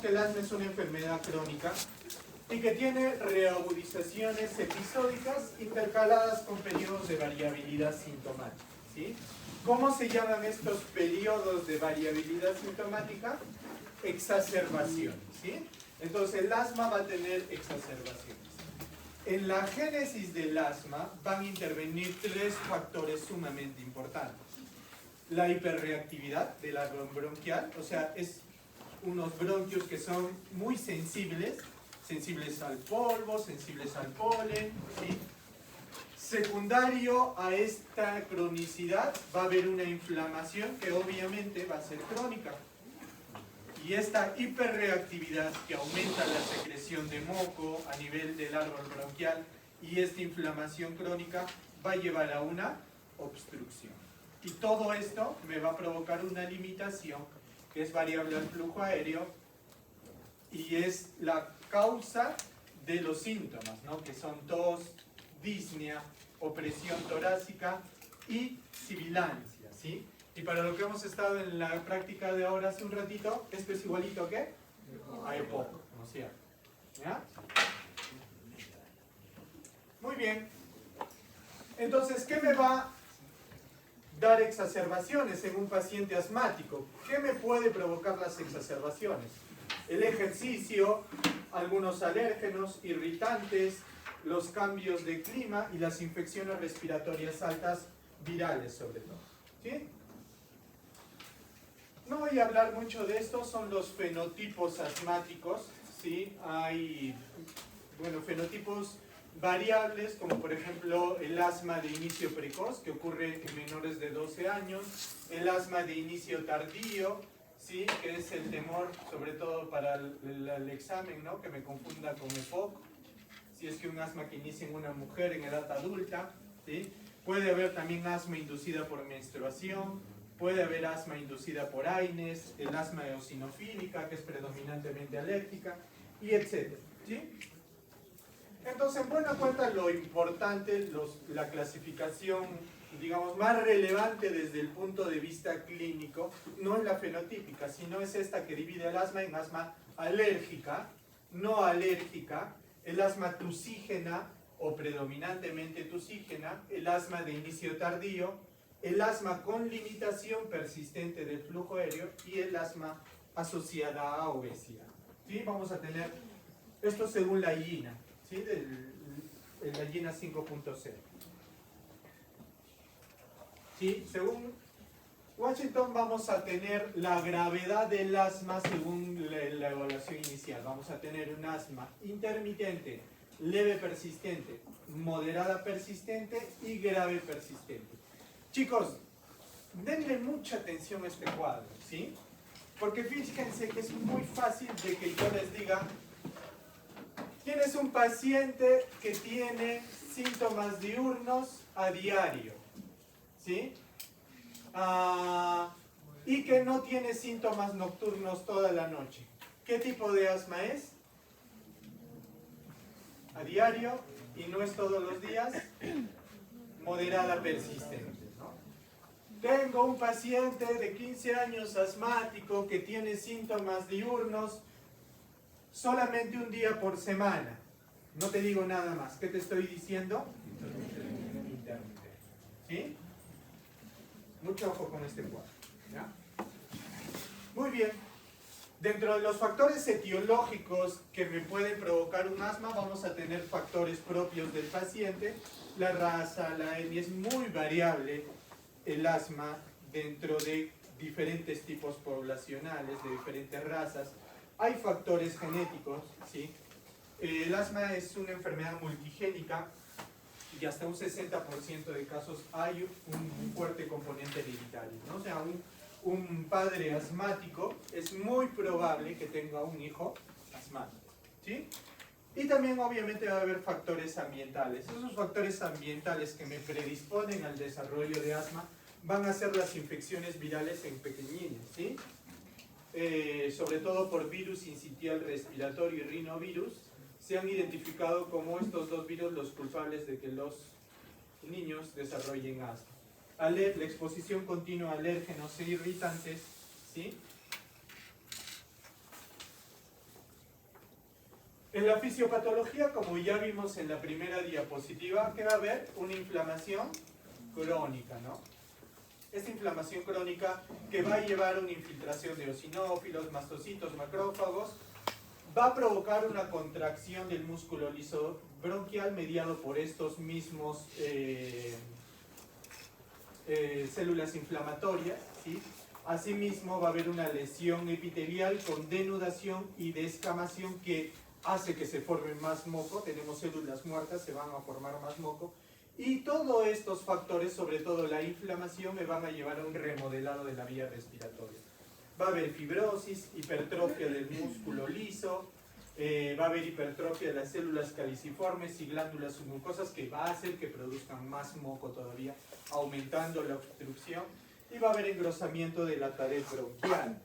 Que el asma es una enfermedad crónica y que tiene reagudizaciones episódicas intercaladas con periodos de variabilidad sintomática, ¿sí? ¿Cómo se llaman estos periodos de variabilidad sintomática? Exacerbaciones, ¿sí? Entonces el asma va a tener exacerbaciones. En la génesis del asma van a intervenir tres factores sumamente importantes. La hiperreactividad del árbol bronquial, o sea, es unos bronquios que son muy sensibles al polvo, sensibles al polen, ¿sí? Secundario a esta cronicidad va a haber una inflamación que obviamente va a ser crónica. Y esta hiperreactividad que aumenta la secreción de moco a nivel del árbol bronquial y esta inflamación crónica va a llevar a una obstrucción. Y todo esto me va a provocar una limitación que es variable al flujo aéreo y es la causa de los síntomas, ¿no? Que son tos, disnea, opresión torácica y sibilancia, ¿sí? Y para lo que hemos estado en la práctica de ahora hace un ratito, esto es igualito ¿a qué? A EPOC, ¿no es cierto? ¿Ya? Muy bien. Entonces, ¿qué me va a dar exacerbaciones en un paciente asmático? ¿Qué me puede provocar las exacerbaciones? El ejercicio, algunos alérgenos, irritantes, los cambios de clima y las infecciones respiratorias altas, virales sobre todo, ¿sí? No voy a hablar mucho de esto, son los fenotipos asmáticos, ¿sí? Hay, bueno, fenotipos variables, como por ejemplo el asma de inicio precoz, que ocurre en menores de 12 años, el asma de inicio tardío, ¿sí? Que es el temor, sobre todo para el examen, ¿no? Que me confunda con EPOC, si es que un asma que inicia en una mujer en edad adulta, ¿sí? Puede haber también asma inducida por menstruación, puede haber asma inducida por AINES, el asma eosinofílica, que es predominantemente alérgica, y etcétera, ¿sí? Entonces, en buena cuenta, lo importante, la clasificación, digamos, más relevante desde el punto de vista clínico, no es la fenotípica, sino es esta que divide el asma en asma alérgica, no alérgica, el asma tusígena o predominantemente tusígena, el asma de inicio tardío, el asma con limitación persistente del flujo aéreo y el asma asociada a obesidad. ¿Sí? Vamos a tener esto según la IINA, ¿sí? La IINA 5.0. ¿Sí? Según Washington vamos a tener la gravedad del asma según la evaluación inicial. Vamos a tener un asma intermitente, leve persistente, moderada persistente y grave persistente. Chicos, denle mucha atención a este cuadro, ¿sí? Porque fíjense que es muy fácil de que yo les diga, tienes un paciente que tiene síntomas diurnos a diario, ¿sí? Y que no tiene síntomas nocturnos toda la noche. ¿Qué tipo de asma es? A diario y no es todos los días. Moderada persistente, ¿no? Tengo un paciente de 15 años asmático que tiene síntomas diurnos solamente un día por semana. No te digo nada más. ¿Qué te estoy diciendo? Intermitente. ¿Sí? Mucho ojo con este cuadro, ¿ya? Muy bien. Dentro de los factores etiológicos que me pueden provocar un asma, vamos a tener factores propios del paciente. La raza, la etnia, es muy variable el asma dentro de diferentes tipos poblacionales, de diferentes razas. Hay factores genéticos, ¿sí? El asma es una enfermedad multigénica y hasta un 60% de casos hay un fuerte componente hereditario, ¿no? O sea, un padre asmático es muy probable que tenga un hijo asmático, ¿sí? Y también obviamente va a haber factores ambientales. Esos factores ambientales que me predisponen al desarrollo de asma van a ser las infecciones virales en pequeñines, ¿sí? Sobre todo por virus sincitial respiratorio y rinovirus, se han identificado como estos dos virus los culpables de que los niños desarrollen asma. La exposición continua a alérgenos e irritantes, ¿sí? En la fisiopatología, como ya vimos en la primera diapositiva, ¿qué va a haber? Una inflamación crónica, ¿no? Esta inflamación crónica que va a llevar a una infiltración de eosinófilos, mastocitos, macrófagos, va a provocar una contracción del músculo liso bronquial mediado por estos mismos células inflamatorias, ¿sí? Asimismo va a haber una lesión epitelial con denudación y descamación que hace que se forme más moco. Tenemos células muertas, se van a formar más moco. Y todos estos factores, sobre todo la inflamación, me van a llevar a un remodelado de la vía respiratoria. Va a haber fibrosis, hipertrofia del músculo liso, va a haber hipertrofia de las células caliciformes y glándulas submucosas que va a hacer que produzcan más moco todavía, aumentando la obstrucción. Y va a haber engrosamiento de la pared bronquial.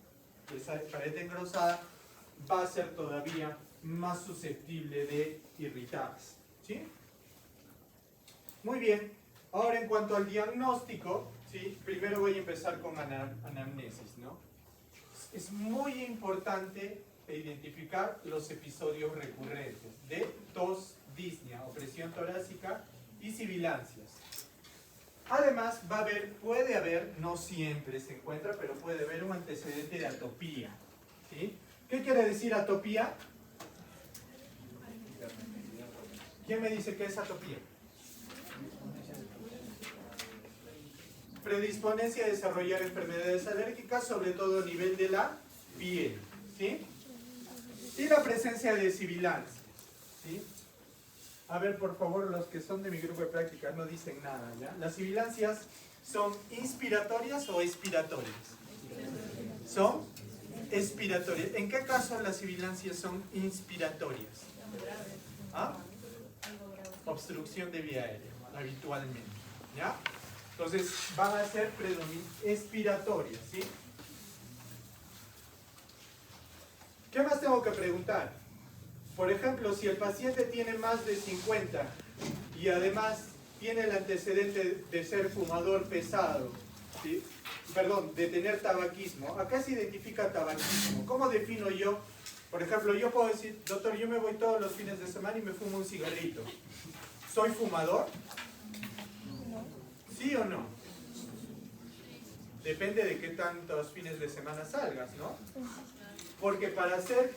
Esa pared engrosada va a ser todavía más susceptible de irritarse, ¿sí? Muy bien, ahora en cuanto al diagnóstico, ¿sí? Primero voy a empezar con anamnesis, ¿no? Es muy importante identificar los episodios recurrentes de tos, disnea, opresión torácica y sibilancias. Además, puede haber, no siempre se encuentra, pero puede haber un antecedente de atopía, ¿sí? ¿Qué quiere decir atopía? ¿Quién me dice qué es atopía? Predisponencia a desarrollar enfermedades alérgicas, sobre todo a nivel de la piel, ¿sí? Y la presencia de sibilancias, ¿sí? A ver, por favor, los que son de mi grupo de práctica no dicen nada, ¿ya? ¿Las sibilancias son inspiratorias o expiratorias? Son expiratorias. ¿En qué caso las sibilancias son inspiratorias? ¿Ah? Obstrucción de vía aérea, habitualmente, ¿ya? Entonces van a ser expiratorias, ¿sí? ¿Qué más tengo que preguntar? Por ejemplo, si el paciente tiene más de 50 y además tiene el antecedente de ser fumador pesado, ¿sí? Perdón, de tener tabaquismo. Acá se identifica tabaquismo. ¿Cómo defino yo? Por ejemplo, yo puedo decir, doctor, yo me voy todos los fines de semana y me fumo un cigarrito. ¿Soy fumador? ¿Sí o no? Depende de qué tantos fines de semana salgas, ¿no? Porque para ser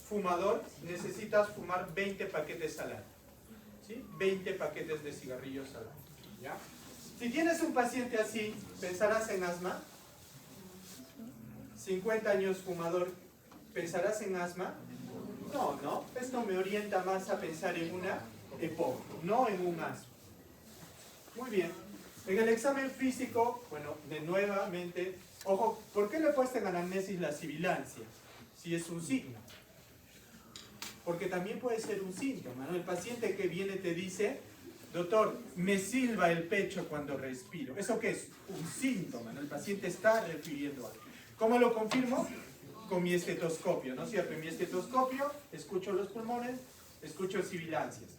fumador necesitas fumar 20 paquetes al año, ¿sí? 20 paquetes de cigarrillos al año, ¿ya? Si tienes un paciente así, ¿pensarás en asma? 50 años fumador, ¿pensarás en asma? No, no. Esto me orienta más a pensar en una EPOC, no en un asma. Muy bien. En el examen físico, bueno, nuevamente, ojo, ¿por qué le he puesto en anamnesis la sibilancia? Si es un signo. Porque también puede ser un síntoma, ¿no? El paciente que viene te dice, doctor, me silba el pecho cuando respiro. ¿Eso qué es? Un síntoma, ¿no? El paciente está refiriendo a algo. ¿Cómo lo confirmo? Con mi estetoscopio, ¿no es cierto? En mi estetoscopio escucho los pulmones, escucho sibilancias.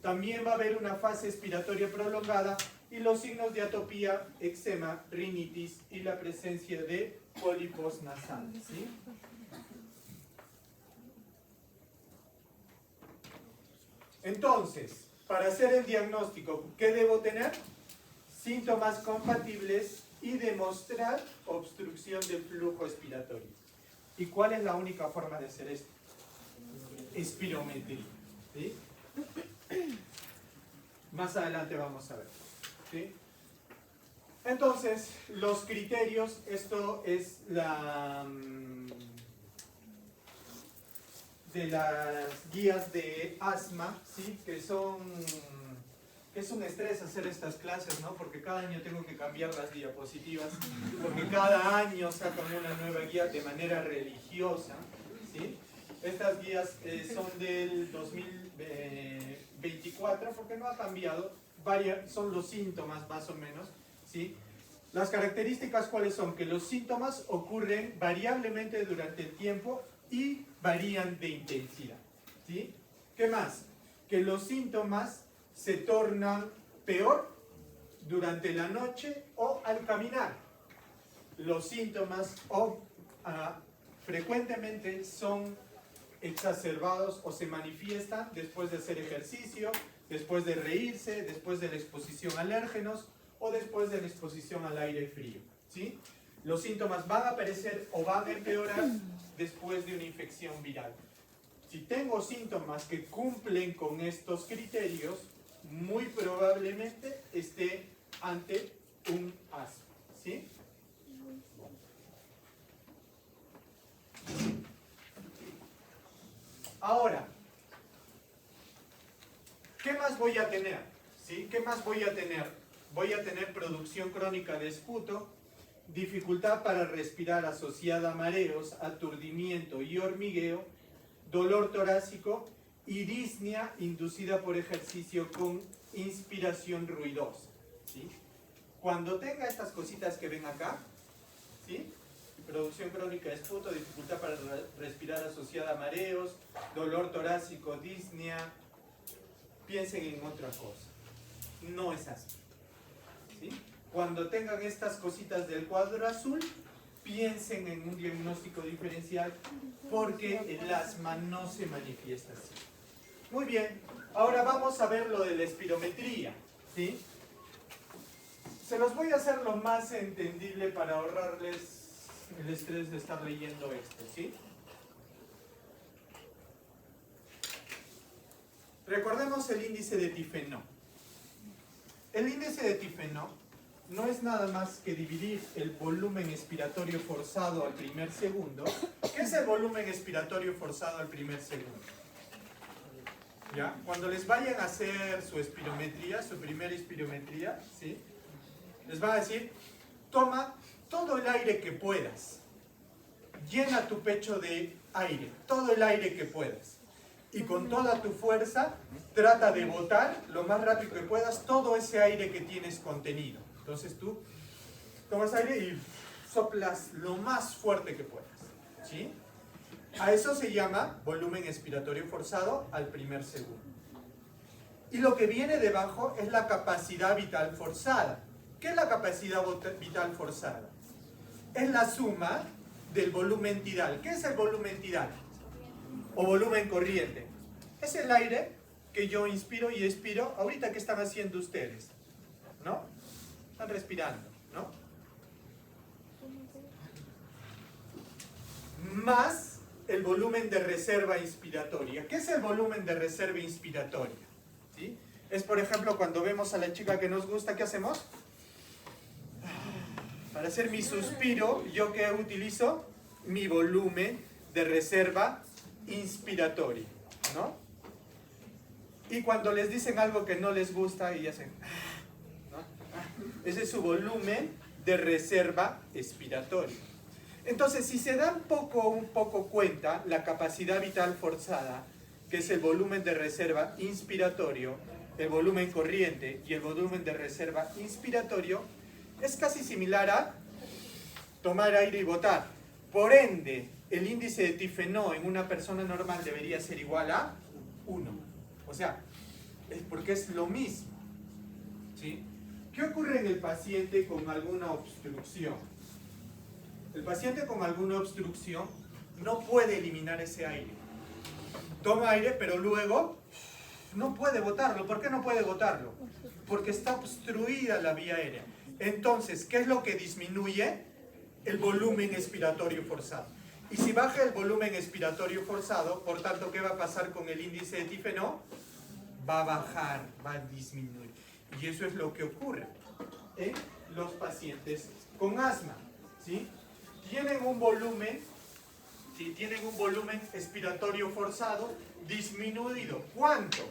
También va a haber una fase expiratoria prolongada y los signos de atopía, eczema, rinitis y la presencia de pólipos nasales, ¿sí? Entonces, para hacer el diagnóstico, ¿qué debo tener? Síntomas compatibles y demostrar obstrucción del flujo expiratorio. ¿Y cuál es la única forma de hacer esto? Espirometría, ¿sí? Más adelante vamos a ver, ¿sí? Entonces, los criterios, esto es de las guías de asma, ¿sí? Que es un estrés hacer estas clases, ¿no? Porque cada año tengo que cambiar las diapositivas, porque cada año sacan una nueva guía de manera religiosa, ¿sí? Estas guías son del 2024, porque no ha cambiado, son los síntomas más o menos, ¿sí? Las características, ¿cuáles son? Que los síntomas ocurren variablemente durante el tiempo y varían de intensidad, ¿sí? ¿Qué más? Que los síntomas se tornan peor durante la noche o al caminar. Los síntomas frecuentemente son exacerbados o se manifiestan después de hacer ejercicio, después de reírse, después de la exposición a alérgenos o después de la exposición al aire frío, ¿sí? Los síntomas van a aparecer o van a empeorar después de una infección viral. Si tengo síntomas que cumplen con estos criterios, muy probablemente esté ante un asma, ¿sí? Ahora, ¿qué más voy a tener? ¿Sí? ¿Qué más voy a tener? Voy a tener producción crónica de esputo, dificultad para respirar asociada a mareos, aturdimiento y hormigueo, dolor torácico y disnea inducida por ejercicio con inspiración ruidosa, ¿sí? Cuando tenga estas cositas que ven acá, ¿sí? Producción crónica de esputo, dificultad para respirar asociada a mareos, dolor torácico, disnea, piensen en otra cosa. No es asma, ¿sí? Cuando tengan estas cositas del cuadro azul, piensen en un diagnóstico diferencial porque el asma no se manifiesta así. Muy bien, ahora vamos a ver lo de la espirometría, ¿sí? Se los voy a hacer lo más entendible para ahorrarles el estrés de estar leyendo esto, ¿sí? Recordemos el índice de Tifenot. El índice de Tifenot no es nada más que dividir el volumen expiratorio forzado al primer segundo. ¿Qué es el volumen expiratorio forzado al primer segundo? ¿Ya? Cuando les vayan a hacer su espirometría, su primera espirometría, ¿sí? Les va a decir, toma todo el aire que puedas. Llena tu pecho de aire, todo el aire que puedas. Y con toda tu fuerza, trata de botar lo más rápido que puedas todo ese aire que tienes contenido. Entonces tú tomas aire y soplas lo más fuerte que puedas, ¿sí? A eso se llama volumen expiratorio forzado al primer segundo. Y lo que viene debajo es la capacidad vital forzada. ¿Qué es la capacidad vital forzada? Es la suma del volumen tidal. ¿Qué es el volumen tidal? O volumen corriente. Es el aire que yo inspiro y expiro. Ahorita, ¿qué están haciendo ustedes? ¿No? Están respirando, ¿no? Más el volumen de reserva inspiratoria. ¿Qué es el volumen de reserva inspiratoria? ¿Sí? Es, por ejemplo, cuando vemos a la chica que nos gusta, ¿qué hacemos? Para hacer mi suspiro, ¿yo qué utilizo? Mi volumen de reserva inspiratoria, ¿no? Y cuando les dicen algo que no les gusta y hacen, ¿no? Ese es su volumen de reserva expiratoria. Entonces, si se dan un poco cuenta, la capacidad vital forzada, que es el volumen de reserva inspiratorio, el volumen corriente y el volumen de reserva inspiratorio, es casi similar a tomar aire y botar. Por ende, el índice de Tifenot en una persona normal debería ser igual a 1. O sea, es porque es lo mismo, ¿sí? ¿Qué ocurre en el paciente con alguna obstrucción? El paciente con alguna obstrucción no puede eliminar ese aire. Toma aire, pero luego no puede botarlo. ¿Por qué no puede botarlo? Porque está obstruida la vía aérea. Entonces, ¿qué es lo que disminuye? El volumen expiratorio forzado. Y si baja el volumen expiratorio forzado, por tanto, ¿qué va a pasar con el índice de Tifenot? Va a bajar, va a disminuir. Y eso es lo que ocurre en los pacientes con asma, ¿sí? Tienen un volumen, ¿sí? Tienen un volumen expiratorio forzado disminuido. ¿Cuánto?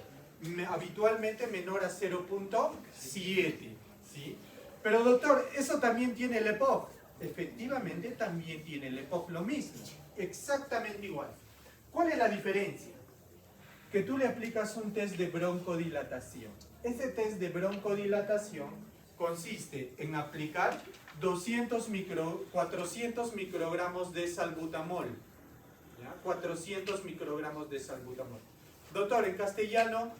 Habitualmente menor a 0.7, ¿sí? Pero doctor, eso también tiene el EPOC. Efectivamente, también tiene el EPOC lo mismo, exactamente igual. ¿Cuál es la diferencia? Que tú le aplicas un test de broncodilatación. Ese test de broncodilatación consiste en aplicar 400 microgramos de salbutamol. ¿Ya? 400 microgramos de salbutamol. Doctor, en castellano,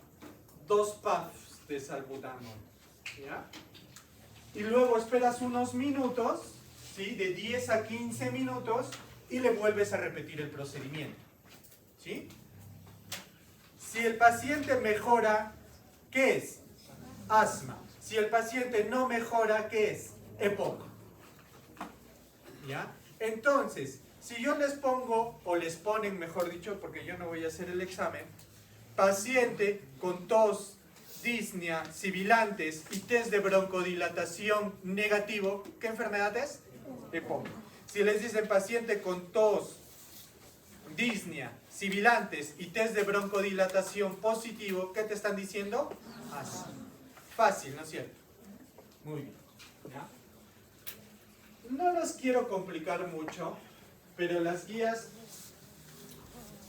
2 puffs de salbutamol. ¿Ya? Y luego esperas unos minutos, ¿sí? De 10 a 15 minutos, y le vuelves a repetir el procedimiento. ¿Sí? Si el paciente mejora, ¿qué es? Asma. Si el paciente no mejora, ¿qué es? EPOC. ¿Ya? Entonces, si yo les pongo, o les ponen, mejor dicho, porque yo no voy a hacer el examen, paciente con tos, disnea, sibilantes y test de broncodilatación negativo, ¿qué enfermedad es? EPOC. Si les dicen paciente con tos, disnea, sibilantes y test de broncodilatación positivo, ¿qué te están diciendo? Asma. Fácil, ¿no es cierto? Muy bien. ¿Ya? No los quiero complicar mucho, pero las guías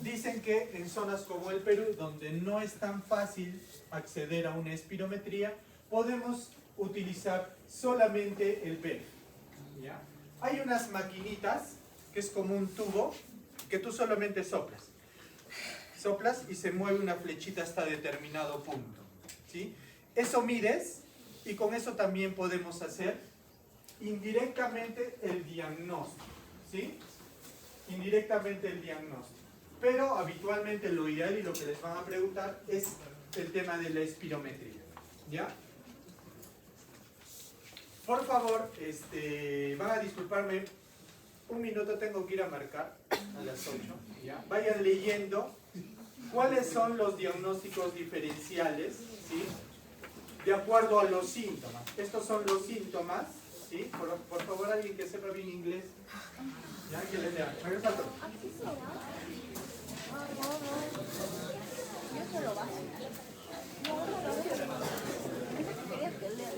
dicen que en zonas como el Perú, donde no es tan fácil acceder a una espirometría, podemos utilizar solamente el PEF. ¿Ya? Hay unas maquinitas, que es como un tubo, que tú solamente soplas. Soplas y se mueve una flechita hasta determinado punto. ¿Sí? Eso mides y con eso también podemos hacer indirectamente el diagnóstico. ¿Sí? Indirectamente el diagnóstico. Pero habitualmente lo ideal y lo que les van a preguntar es el tema de la espirometría. ¿Ya? Por favor, van a disculparme, un minuto tengo que ir a marcar a las 8. ¿Ya? Vayan leyendo cuáles son los diagnósticos diferenciales, ¿sí? De acuerdo a los síntomas. Estos son los síntomas, ¿sí? Por favor, alguien que sepa bien inglés. ¿Ya? Que les lea. Regresa al otro. Yo solo básico. Quería que lea.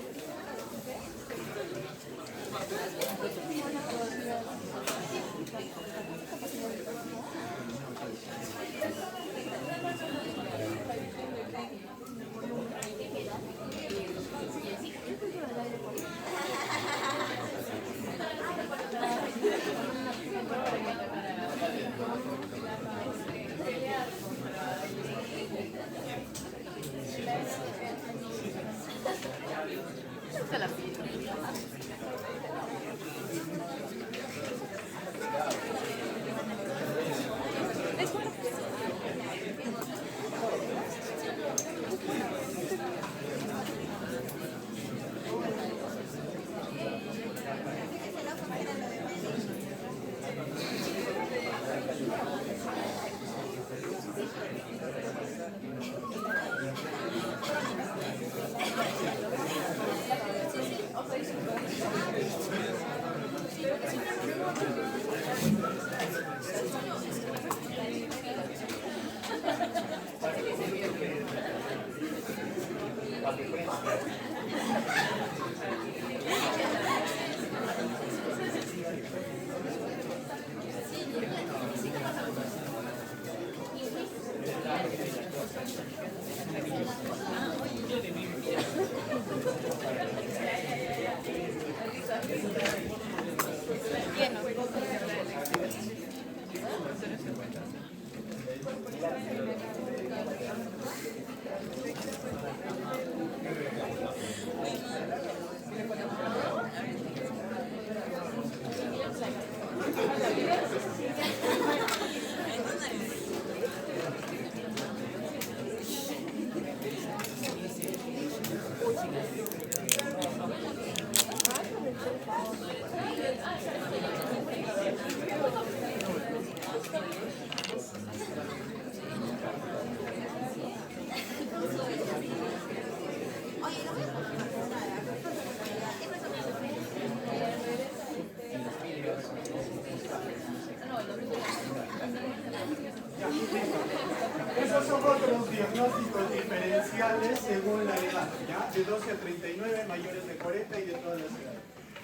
Esos son otros diagnósticos diferenciales según la edad, ¿ya? De 12 a 39, mayores de 40 y de todas las edades.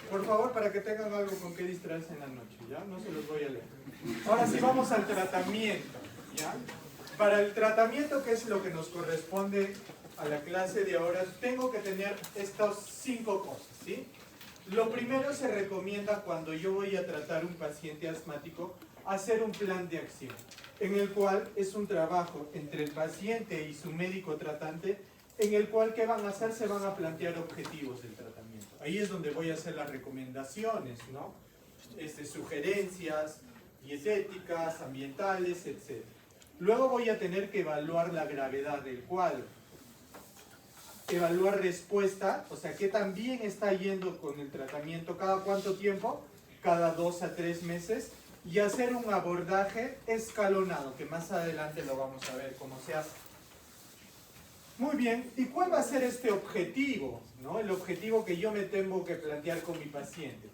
Por favor, para que tengan algo con qué distraerse en la noche, ¿ya? No se los voy a leer. Ahora sí vamos al tratamiento, ¿ya? Para el tratamiento, que es lo que nos corresponde a la clase de ahora, tengo que tener estas 5 cosas, ¿sí? Lo primero, se recomienda cuando yo voy a tratar un paciente asmático, hacer un plan de acción, en el cual es un trabajo entre el paciente y su médico tratante, en el cual ¿qué van a hacer? Se van a plantear objetivos del tratamiento. Ahí es donde voy a hacer las recomendaciones, ¿no? Sugerencias dietéticas, ambientales, etc. Luego voy a tener que evaluar la gravedad del cuadro. Evaluar respuesta, o sea, qué tan bien está yendo con el tratamiento, cada cuánto tiempo, cada 2 a 3 meses, y hacer un abordaje escalonado, que más adelante lo vamos a ver cómo se hace. Muy bien, ¿y cuál va a ser este objetivo? ¿No? El objetivo que yo me tengo que plantear con mi paciente.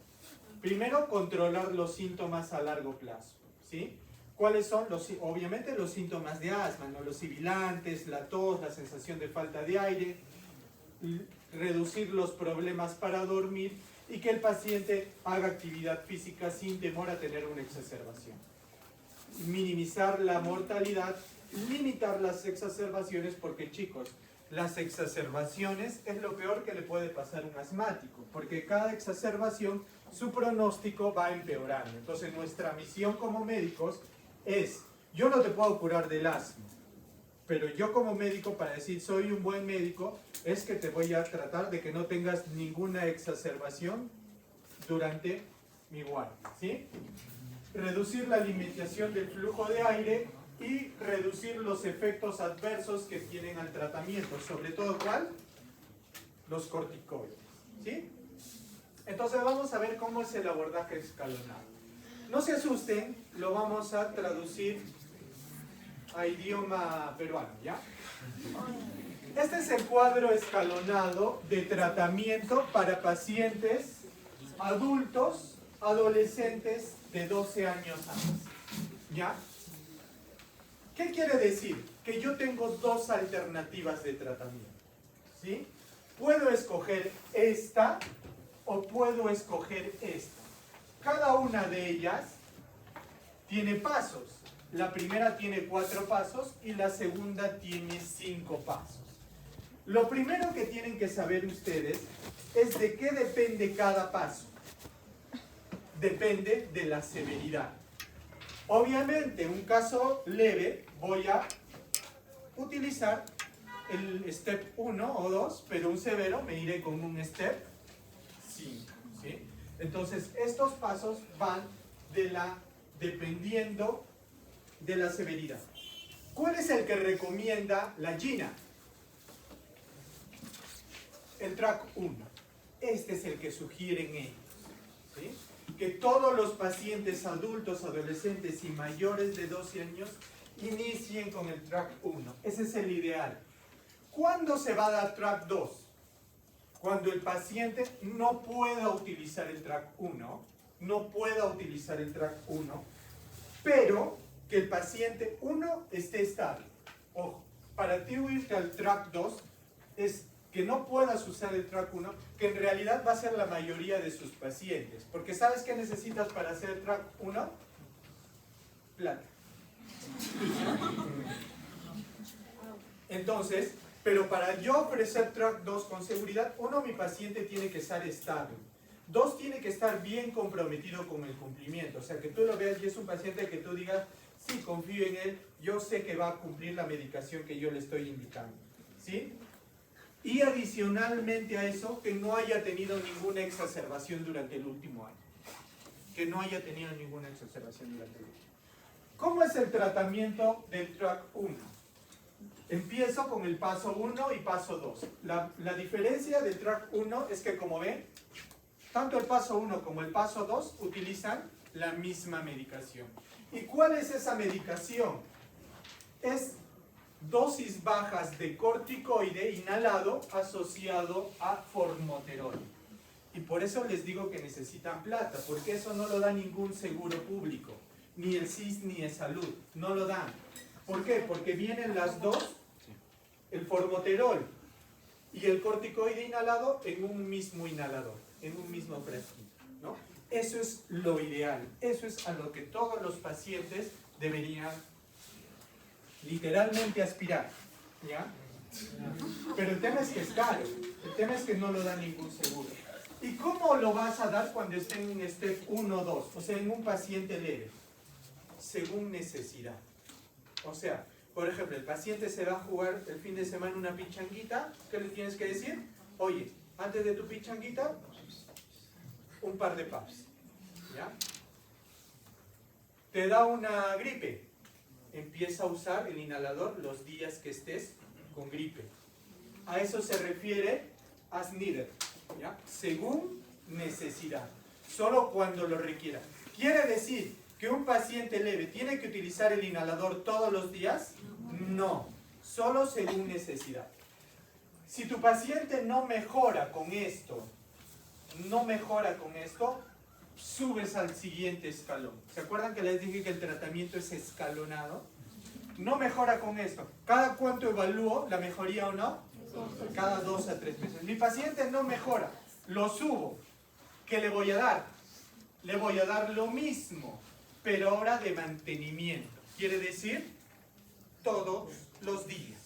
Primero, controlar los síntomas a largo plazo, ¿sí? ¿Cuáles son? Obviamente los síntomas de asma, ¿no? Los sibilantes, la tos, la sensación de falta de aire, reducir los problemas para dormir y que el paciente haga actividad física sin temor a tener una exacerbación. Minimizar la mortalidad, limitar las exacerbaciones, porque chicos, las exacerbaciones es lo peor que le puede pasar a un asmático, porque cada exacerbación su pronóstico va empeorando. Entonces nuestra misión como médicos es, yo no te puedo curar del asma, pero yo como médico, para decir soy un buen médico, es que te voy a tratar de que no tengas ninguna exacerbación durante mi guardia, ¿sí? Reducir la limitación del flujo de aire y reducir los efectos adversos que tienen al tratamiento, sobre todo ¿cuál? Los corticoides, ¿sí? Entonces vamos a ver cómo es el abordaje escalonado. No se asusten, lo vamos a traducir a idioma peruano, ¿ya? Este es el cuadro escalonado de tratamiento para pacientes adultos, adolescentes de 12 años a más, ¿ya? ¿Qué quiere decir? Que yo tengo dos alternativas de tratamiento, ¿sí? Puedo escoger esta o puedo escoger esta. Cada una de ellas tiene pasos. La primera tiene 4 pasos y la segunda tiene 5 pasos. Lo primero que tienen que saber ustedes es de qué depende cada paso. Depende de la severidad. Obviamente, un caso leve voy a utilizar el step 1 o 2, pero un severo me iré con un step 5, ¿sí? Entonces, estos pasos van dependiendo de la severidad. ¿Cuál es el que recomienda la Gina? El track 1. Este es el que sugieren ellos, ¿sí? Que todos los pacientes adultos, adolescentes y mayores de 12 años inicien con el track 1. Ese es el ideal. ¿Cuándo se va a dar track 2? Cuando el paciente no pueda utilizar el track 1, pero que el paciente 1 esté estable. Ojo, para ti irte al track 2 es que no puedas usar el track 1, que en realidad va a ser la mayoría de sus pacientes. Porque ¿sabes qué necesitas para hacer el track 1? Plata. Entonces, pero para yo ofrecer track 2 con seguridad, 1, mi paciente tiene que estar estable. 2, tiene que estar bien comprometido con el cumplimiento. O sea, que tú lo veas y es un paciente que tú digas, sí, confío en él, yo sé que va a cumplir la medicación que yo le estoy indicando, ¿sí? Y adicionalmente a eso, que no haya tenido ninguna exacerbación durante el último año. ¿Cómo es el tratamiento del track 1? Empiezo con el paso 1 y paso 2. La diferencia del track 1 es que, como ven, tanto el paso 1 como el paso 2 utilizan la misma medicación. ¿Y cuál es esa medicación? Es dosis bajas de corticoide inhalado asociado a formoterol. Y por eso les digo que necesitan plata, porque eso no lo da ningún seguro público, ni el SIS ni el Salud, no lo dan. ¿Por qué? Porque vienen las dos, el formoterol y el corticoide inhalado en un mismo inhalador, en un mismo frasquito, ¿no? Eso es lo ideal, eso es a lo que todos los pacientes deberían literalmente aspirar, ¿ya? Pero el tema es que es caro, el tema es que no lo da ningún seguro. ¿Y cómo lo vas a dar cuando esté en un step 1 o 2? O sea, en un paciente leve, según necesidad. O sea, por ejemplo, el paciente se va a jugar el fin de semana una pichanguita, ¿qué le tienes que decir? Oye, antes de tu pichanguita, un par de puffs, ¿ya? Te da una gripe, empieza a usar el inhalador los días que estés con gripe. A eso se refiere as needed, ¿ya? Según necesidad, solo cuando lo requiera. ¿Quiere decir que un paciente leve tiene que utilizar el inhalador todos los días? No, solo según necesidad. Si tu paciente no mejora con esto, subes al siguiente escalón. ¿Se acuerdan que les dije que el tratamiento es escalonado? No mejora con esto. ¿Cada cuánto evalúo la mejoría o no? Cada 2 a 3 meses. Mi paciente no mejora, lo subo. ¿Qué le voy a dar? Le voy a dar lo mismo, pero ahora de mantenimiento. Quiere decir, todos los días.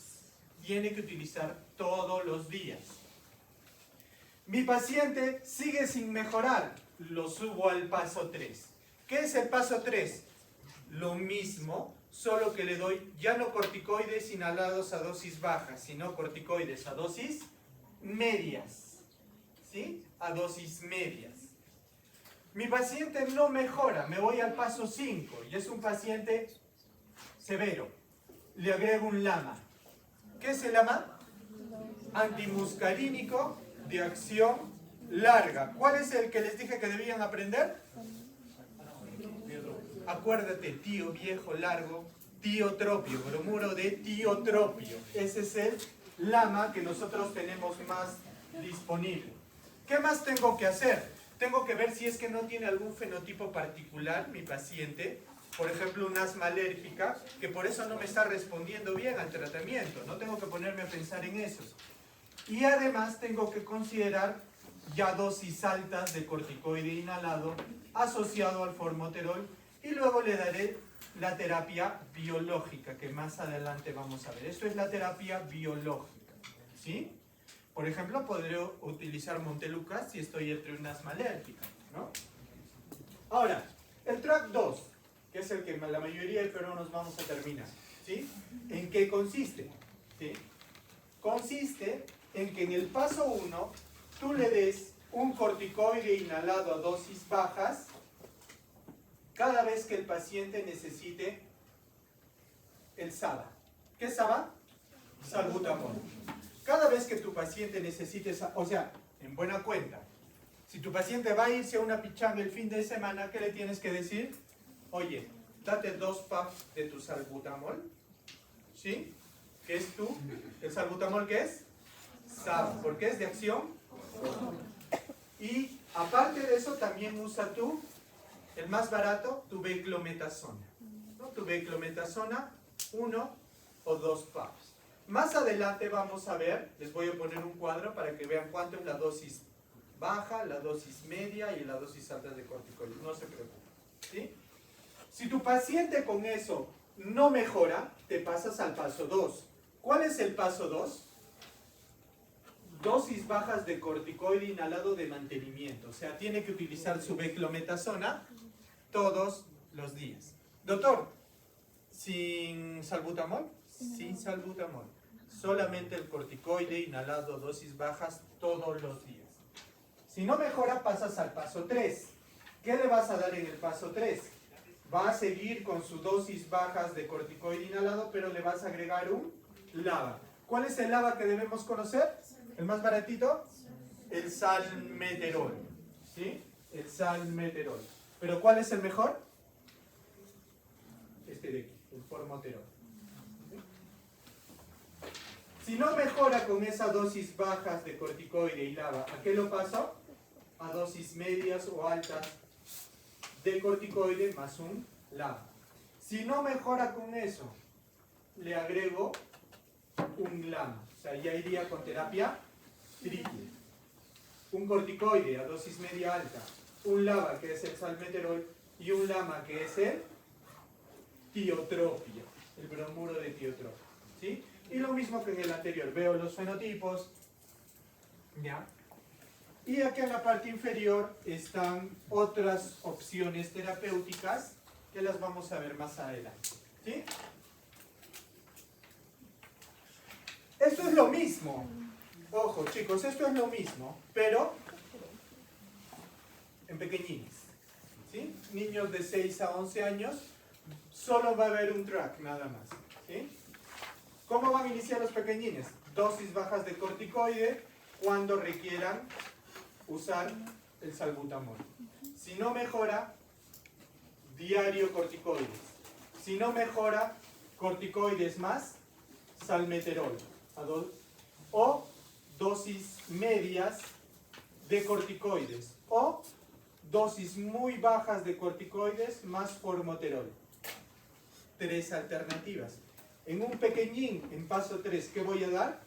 Tiene que utilizar todos los días. Mi paciente sigue sin mejorar, lo subo al paso 3. ¿Qué es el paso 3? Lo mismo, solo que le doy ya no corticoides inhalados a dosis bajas, sino corticoides a dosis medias. ¿Sí? A dosis medias. Mi paciente no mejora, me voy al paso 5 y es un paciente severo. Le agrego un LAMA. ¿Qué es el LAMA? Antimuscarínico de acción larga. ¿Cuál es el que les dije que debían aprender? Acuérdate, tío viejo largo, tiotropio, bromuro de tiotropio. Ese es el LAMA que nosotros tenemos más disponible. ¿Qué más tengo que hacer? Tengo que ver si es que no tiene algún fenotipo particular mi paciente, por ejemplo un asma alérgica, que por eso no me está respondiendo bien al tratamiento. No tengo que ponerme a pensar en eso. Y además tengo que considerar ya dosis altas de corticoide inhalado asociado al formoterol y luego le daré la terapia biológica que más adelante vamos a ver. Esto es la terapia biológica, ¿sí? Por ejemplo, podré utilizar Montelukast si estoy entre un asma alérgica, ¿no? Ahora, el track 2, que es el que la mayoría de peruanos vamos a terminar, ¿sí? ¿En qué consiste? ¿Sí? Consiste en que en el paso 1 tú le des un corticoide inhalado a dosis bajas cada vez que el paciente necesite el SABA. ¿Qué es SABA? Salbutamol. Cada vez que tu paciente necesite, o sea, en buena cuenta, si tu paciente va a irse a una pichanga el fin de semana, ¿qué le tienes que decir? Oye, date 2 puffs de tu salbutamol, ¿sí? ¿Qué es tú? ¿El salbutamol qué es? SABA, porque es de acción. Y aparte de eso, también usa tú, el más barato, tu beclometasona, ¿no? Tu beclometasona, 1 o 2 puffs. Más adelante vamos a ver, les voy a poner un cuadro para que vean cuánto es la dosis baja, la dosis media y la dosis alta de corticoides. No se preocupen, ¿sí? Si tu paciente con eso no mejora, te pasas al paso 2. ¿Cuál es el paso 2? Dosis bajas de corticoide inhalado de mantenimiento. O sea, tiene que utilizar su beclometasona todos los días. Doctor, ¿sin salbutamol? Sin salbutamol. Solamente el corticoide inhalado dosis bajas todos los días. Si no mejora, pasas al paso 3. ¿Qué le vas a dar en el paso 3? Va a seguir con sus dosis bajas de corticoide inhalado, pero le vas a agregar un LABA. ¿Cuál es el LABA que debemos conocer? ¿El más baratito? El salmeterol. ¿Sí? El salmeterol. ¿Pero cuál es el mejor? Este de aquí, el formoterol. Si no mejora con esas dosis bajas de corticoide y LABA, ¿a qué lo paso? A dosis medias o altas de corticoide más un LABA. Si no mejora con eso, le agrego un LAMA. O sea, ya iría con terapia triple. Un corticoide a dosis media alta, un LABA que es el salmeterol y un LAMA que es el tiotropio, el bromuro de tiotropio. ¿Sí? Y lo mismo que en el anterior, veo los fenotipos, ¿ya? Y aquí en la parte inferior están otras opciones terapéuticas que las vamos a ver más adelante. ¿Sí? Esto es lo mismo. Ojo, chicos, esto es lo mismo, pero en pequeñines. ¿Sí? Niños de 6 a 11 años solo va a haber un track nada más. ¿Sí? ¿Cómo van a iniciar los pequeñines? Dosis bajas de corticoide cuando requieran usar el salbutamol. Si no mejora, diario corticoides. Si no mejora, corticoides más salmeterol. O dosis medias de corticoides. O dosis muy bajas de corticoides más formoterol. 3 alternativas. En un pequeñín, en paso 3, ¿qué voy a dar?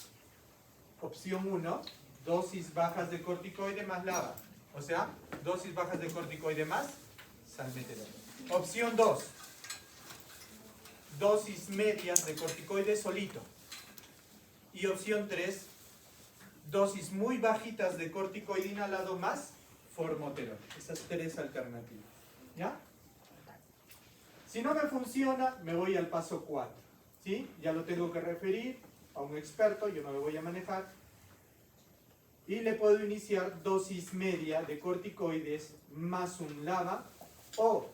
Opción 1, dosis bajas de corticoide más LABA. O sea, dosis bajas de corticoide más salmeterol. Opción 2, dosis medias de corticoide solito. Y opción 3, dosis muy bajitas de corticoide inhalado más formoterol. Esas 3 alternativas. ¿Ya? Si no me funciona, me voy al paso 4. ¿Sí? Ya lo tengo que referir a un experto, yo no lo voy a manejar. Y le puedo iniciar dosis media de corticoides más un LABA o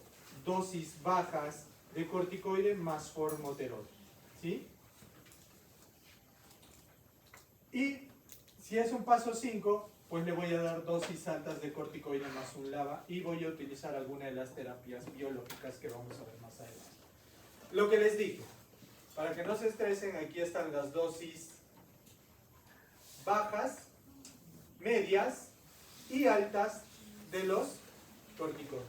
dosis bajas de corticoide más formoterol. ¿Sí? Y si es un paso 5, pues le voy a dar dosis altas de corticoide más un LABA y voy a utilizar alguna de las terapias biológicas que vamos a ver más adelante. Lo que les dije, para que no se estresen, aquí están las dosis bajas, medias y altas de los corticoides.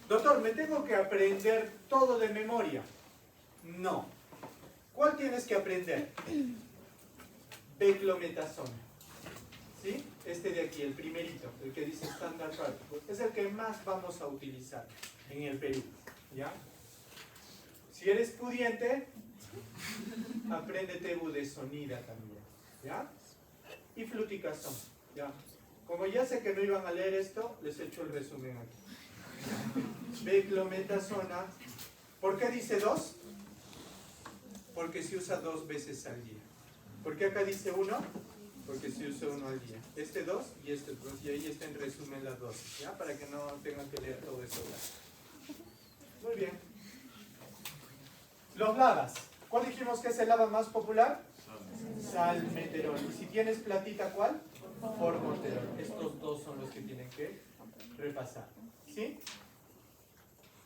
Doctor, ¿me tengo que aprender todo de memoria? No. ¿Cuál tienes que aprender? Beclometasona. ¿Sí? Este de aquí, el primerito, el que dice estándar práctico, es el que más vamos a utilizar en el Perú. ¿Ya? Si eres pudiente, apréndete budesonida también. ¿Ya? Y fluticasona. ¿Ya? Como ya sé que no iban a leer esto, les echo el resumen aquí. Beclometasona. ¿Por qué dice 2? Porque se usa 2 veces al día. ¿Por qué acá dice 1? Porque se usa 1 al día. Este 2 y este 2. Y ahí está en resumen las dosis. ¿Ya? Para que no tengan que leer todo eso. Muy bien. Los LABAs. ¿Cuál dijimos que es el LABA más popular? Salmeterol. Y si tienes platita, ¿cuál? Formoterol. Estos dos son los que tienen que repasar. ¿Sí?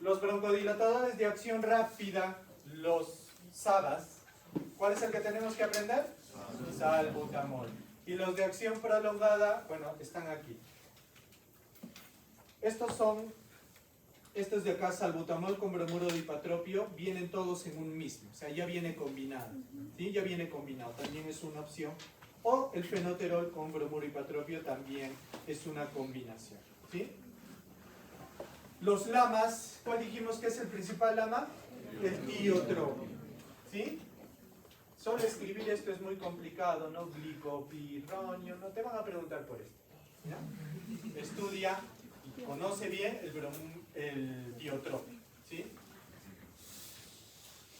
Los broncodilatadores de acción rápida, los SABAs. ¿Cuál es el que tenemos que aprender? Salbutamol. Y los de acción prolongada, bueno, están aquí. Estos de acá, salbutamol con bromuro de hipatropio, vienen todos en un mismo, o sea, ya viene combinado. ¿Sí? Ya viene combinado, también es una opción. O el fenoterol con bromuro hipatropio también es una combinación. ¿Sí? Los LAMAs, ¿cuál dijimos que es el principal LAMA? El tiotropio. ¿Sí? Solo escribir esto es muy complicado, ¿no? Glicopirronio, no te van a preguntar por esto. ¿Ya? Estudia y conoce bien el tiotropio. ¿Sí?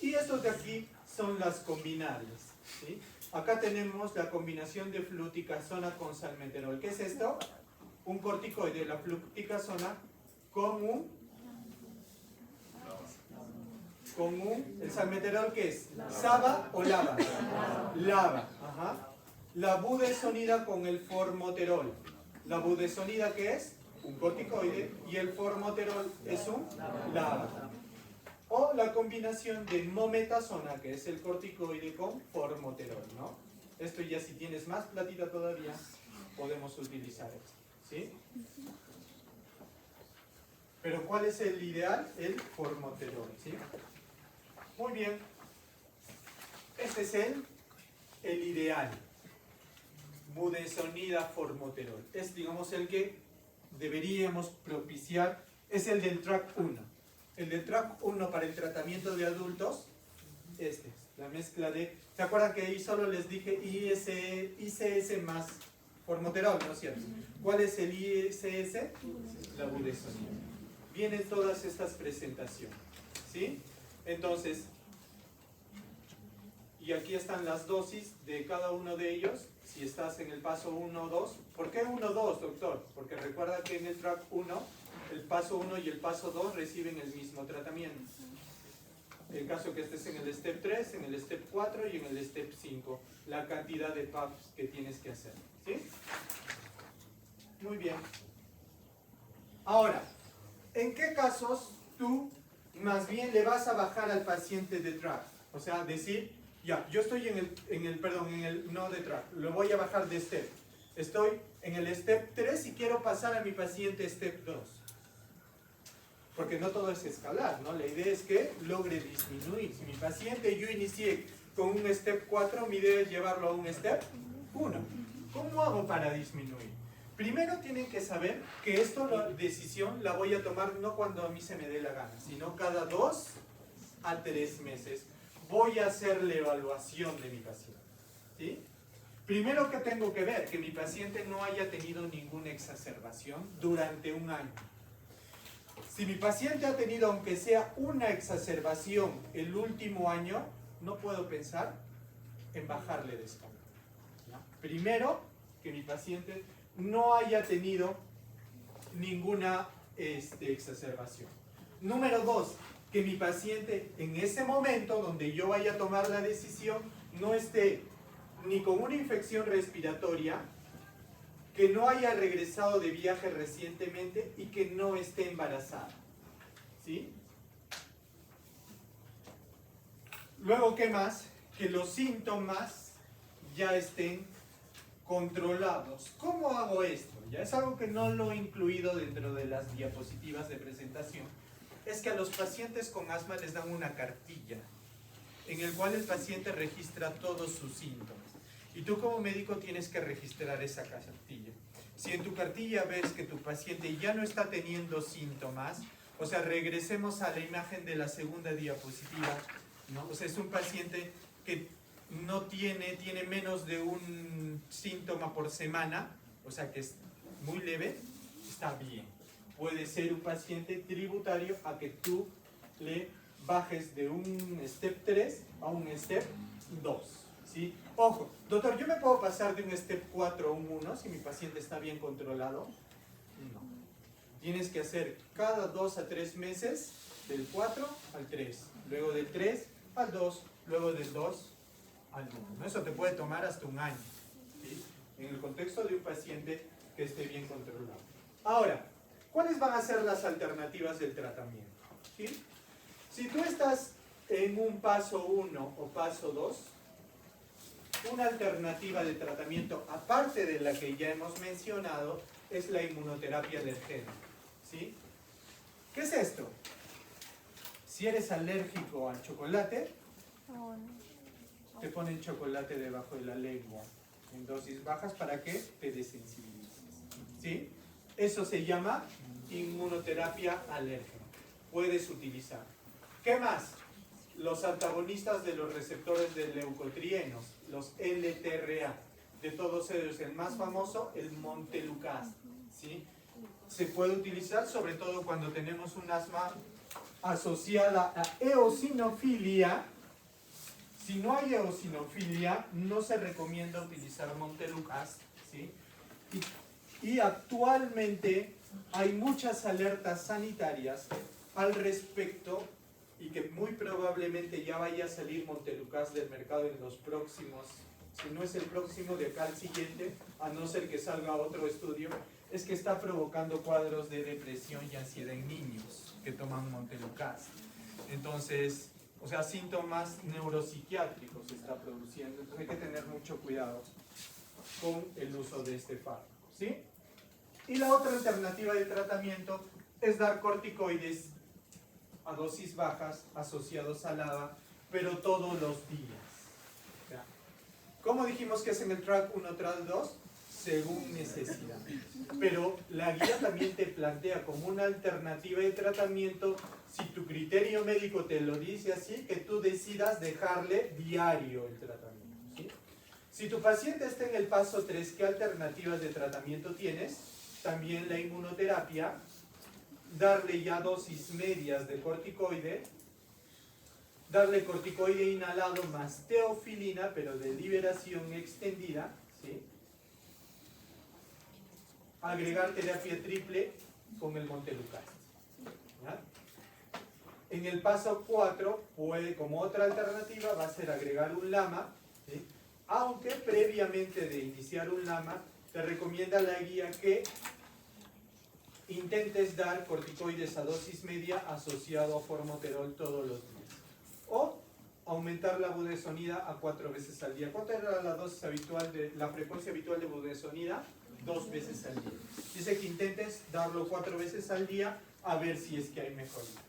Y estos de aquí son las combinables. ¿Sí? Acá tenemos la combinación de fluticasona con salmeterol. ¿Qué es esto? Un corticoide, la fluticasona con el salmeterol, ¿qué es? ¿SABA o LABA? LABA. Ajá. La budesonida con el formoterol. La budesonida, ¿qué es? Un corticoide, y el formoterol es un LABA. O la combinación de mometasona, que es el corticoide, con formoterol, ¿no? Esto ya, si tienes más platita todavía, podemos utilizar esto. ¿Sí? Pero ¿cuál es el ideal? El formoterol. ¿Sí? Muy bien. Este es el ideal. Budesonida formoterol. Es, digamos, el que deberíamos propiciar. Es el del track 1. El del track 1 para el tratamiento de adultos, este es la mezcla de... ¿Se acuerdan que ahí solo les dije ICS más formoterol, ¿no es cierto? ¿Cuál es el ICS? La budesonida. Vienen todas estas presentaciones. ¿Sí? Entonces, y aquí están las dosis de cada uno de ellos. Si estás en el paso 1 o 2. ¿Por qué 1 o 2, doctor? Porque recuerda que en el track 1, el paso 1 y el paso 2 reciben el mismo tratamiento. En caso que estés en el step 3, en el step 4 y en el step 5, la cantidad de puffs que tienes que hacer. ¿Sí? Muy bien. Ahora, ¿en qué casos tú más bien le vas a bajar al paciente de track? O sea, decir, ya, yo estoy no de track, lo voy a bajar de step. Estoy en el step 3 y quiero pasar a mi paciente step 2. Porque no todo es escalar, ¿no? La idea es que logre disminuir. Si mi paciente yo inicié con un step 4, mi idea es llevarlo a un step 1. ¿Cómo hago para disminuir? Primero tienen que saber que la decisión la voy a tomar no cuando a mí se me dé la gana, sino cada 2 a 3 meses. Voy a hacer la evaluación de mi paciente. ¿Sí? Primero que tengo que ver que mi paciente no haya tenido ninguna exacerbación durante un año. Si mi paciente ha tenido, aunque sea una exacerbación el último año, no puedo pensar en bajarle de escala. Primero, que mi paciente no haya tenido ninguna exacerbación. Número 2, que mi paciente en ese momento donde yo vaya a tomar la decisión no esté ni con una infección respiratoria, que no haya regresado de viaje recientemente y que no esté embarazada. ¿Sí? Luego, ¿qué más? Que los síntomas ya estén controlados. ¿Cómo hago esto? Ya es algo que no lo he incluido dentro de las diapositivas de presentación. Es que a los pacientes con asma les dan una cartilla en el cual el paciente registra todos sus síntomas. Y tú como médico tienes que registrar esa cartilla. Si en tu cartilla ves que tu paciente ya no está teniendo síntomas, o sea, regresemos a la imagen de la segunda diapositiva, ¿no? O sea, es un paciente que no tiene menos de un síntoma por semana, o sea que es muy leve, está bien. Puede ser un paciente tributario a que tú le bajes de un step 3 a un step 2. ¿Sí? Ojo, doctor, ¿yo me puedo pasar de un step 4 a un 1 si mi paciente está bien controlado? No. Tienes que hacer cada 2 a 3 meses del 4 al 3, luego del 3 al 2, luego del 2 al 1. Eso te puede tomar hasta un año, ¿sí? En el contexto de un paciente que esté bien controlado. Ahora, ¿cuáles van a ser las alternativas del tratamiento? ¿Sí? Si tú estás en un paso 1 o paso 2, una alternativa de tratamiento, aparte de la que ya hemos mencionado, es la inmunoterapia alergénica. ¿Sí? ¿Qué es esto? Si eres alérgico al chocolate, te ponen chocolate debajo de la lengua en dosis bajas para que te desensibilices. ¿Sí? Eso se llama inmunoterapia alérgena. Puedes utilizar. ¿Qué más? Los antagonistas de los receptores de leucotrienos, los LTRA. De todos ellos, el más famoso, el montelukast. ¿Sí? Se puede utilizar sobre todo cuando tenemos un asma asociada a eosinofilia. Si no hay eosinofilia, no se recomienda utilizar montelukast. ¿Sí? Y actualmente hay muchas alertas sanitarias al respecto y que muy probablemente ya vaya a salir montelukast del mercado en los próximos, si no es el próximo, de acá al siguiente, a no ser que salga otro estudio, es que está provocando cuadros de depresión y ansiedad en niños que toman montelukast. Entonces, o sea, síntomas neuropsiquiátricos se está produciendo, entonces hay que tener mucho cuidado con el uso de este fármaco, ¿sí? Y la otra alternativa de tratamiento es dar corticoides a dosis bajas asociados al ABA, pero todos los días. ¿Ya? ¿Cómo dijimos que es en el track 1, track 2? Según necesidad. Pero la guía también te plantea como una alternativa de tratamiento, si tu criterio médico te lo dice así, que tú decidas dejarle diario el tratamiento. ¿Sí? Si tu paciente está en el paso 3, ¿qué alternativas de tratamiento tienes? También la inmunoterapia, darle ya dosis medias de corticoide, darle corticoide inhalado más teofilina, pero de liberación extendida, ¿sí? Agregar terapia triple con el montelukast. ¿Ya? En el paso 4, puede, como otra alternativa, va a ser agregar un LAMA, ¿sí? Aunque previamente de iniciar un LAMA, te recomienda la guía que intentes dar corticoides a dosis media asociado a formoterol todos los días. O aumentar la budesonida a 4 veces al día. ¿Cuánto era la dosis habitual la frecuencia habitual de budesonida? 2 veces al día. Dice que intentes darlo 4 veces al día a ver si es que hay mejoría.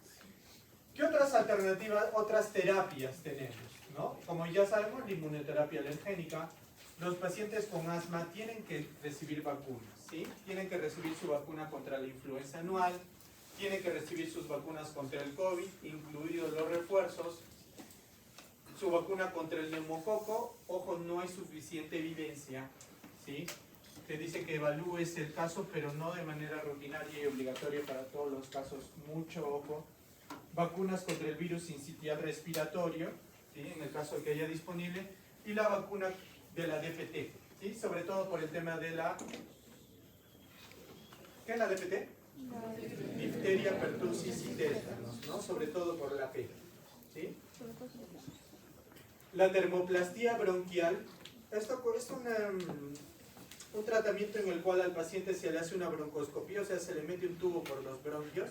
¿Qué otras alternativas, otras terapias tenemos? ¿No? Como ya sabemos, la inmunoterapia alergénica. Los pacientes con asma tienen que recibir vacunas, ¿sí? Tienen que recibir su vacuna contra la influenza anual, tienen que recibir sus vacunas contra el COVID, incluidos los refuerzos, su vacuna contra el neumococo. Ojo, no hay suficiente evidencia, ¿sí? Te dice que evalúes el caso, pero no de manera rutinaria y obligatoria para todos los casos. Mucho ojo. Vacunas contra el virus sincitial respiratorio, ¿sí? En el caso de que haya disponible, y la vacuna de la DPT, ¿sí? Sobre todo por el tema de la... ¿Qué es la DPT? Difteria, pertussis y tétanos, ¿no? Sobre todo por la P, ¿sí? La termoplastía bronquial, esto es un tratamiento en el cual al paciente se le hace una broncoscopía, o sea, se le mete un tubo por los bronquios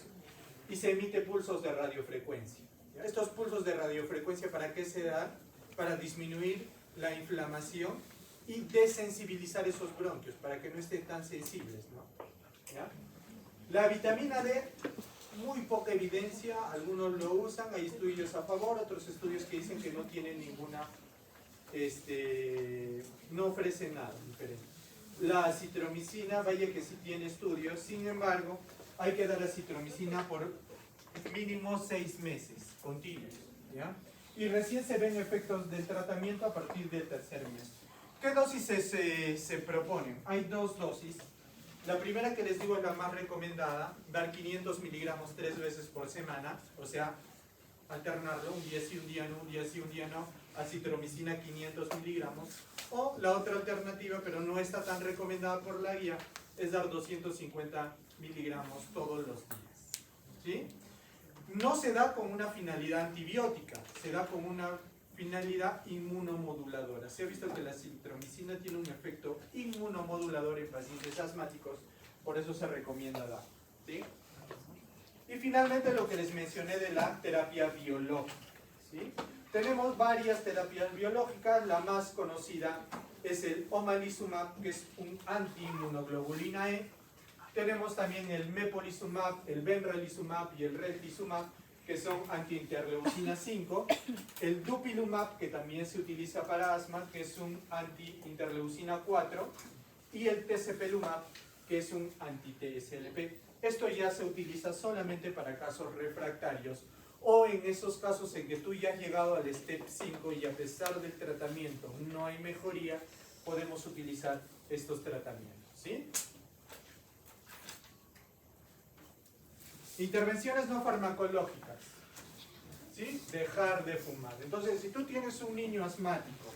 y se emite pulsos de radiofrecuencia. ¿Ya? Estos pulsos de radiofrecuencia, ¿para qué se dan? Para disminuir la inflamación y desensibilizar esos bronquios, para que no estén tan sensibles, ¿no? ¿Ya? La vitamina D, muy poca evidencia, algunos lo usan, hay estudios a favor, otros estudios que dicen que no tienen ninguna, no ofrecen nada diferente. La acitromicina, vaya que sí tiene estudios, sin embargo, hay que dar acitromicina por mínimo 6 meses continuos, ¿ya? Y recién se ven efectos del tratamiento a partir del 3er mes. ¿Qué dosis se proponen? Hay 2 dosis. La primera que les digo es la más recomendada, dar 500 miligramos 3 veces por semana, o sea, alternarlo, un día sí, un día no, un día sí, un día no, acitromicina 500 miligramos. O la otra alternativa, pero no está tan recomendada por la guía, es dar 250 miligramos todos los días, ¿sí? No se da con una finalidad antibiótica, se da con una finalidad inmunomoduladora. Se ha visto que la acitromicina tiene un efecto inmunomodulador en pacientes asmáticos, por eso se recomienda dar, ¿sí? Y finalmente lo que les mencioné de la terapia biológica, ¿sí? Tenemos varias terapias biológicas, la más conocida es el omalizumab, que es un antiinmunoglobulina E. Tenemos también el mepolizumab, el benralizumab y el retislumab, que son antiinterleucina 5, el dupilumab, que también se utiliza para asma, que es un antiinterleucina 4, y el tcpilumab, que es un anti-TSLP. Esto ya se utiliza solamente para casos refractarios, o en esos casos en que tú ya has llegado al step 5 y a pesar del tratamiento no hay mejoría, podemos utilizar estos tratamientos, ¿sí? Intervenciones no farmacológicas, ¿sí? Dejar de fumar. Entonces, si tú tienes un niño asmático